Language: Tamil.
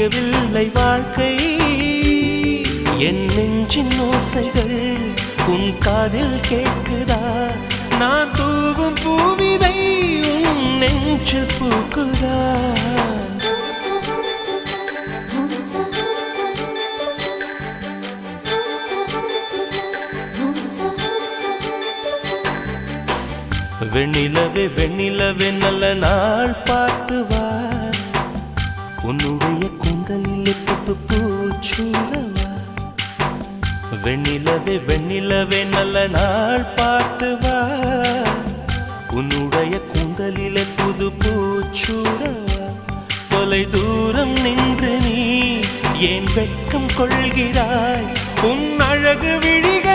விடியவில்லை வாழ்க்கை என் நெஞ்சின் ஓசைகள் உன் காதில் கேட்குதா நான் தூவும் பூவிதை உன் நெஞ்சில் பூக்குதா வெண்ணிலவே வெண்ணிலவே நல்ல நாள் பார்த்து வா உன்னுடைய கூந்தலில் புத்து பூச்சூடவா வெண்ணிலவே வெண்ணிலவே நல்ல நாள் பார்த்து வா உன்னுடைய கூந்தலில் புது பூச்சூடவா தொலை தூரம் நின்று நீ ஏன் வெட்கம் கொள்கிறாய் உன் அழகு விழிகள்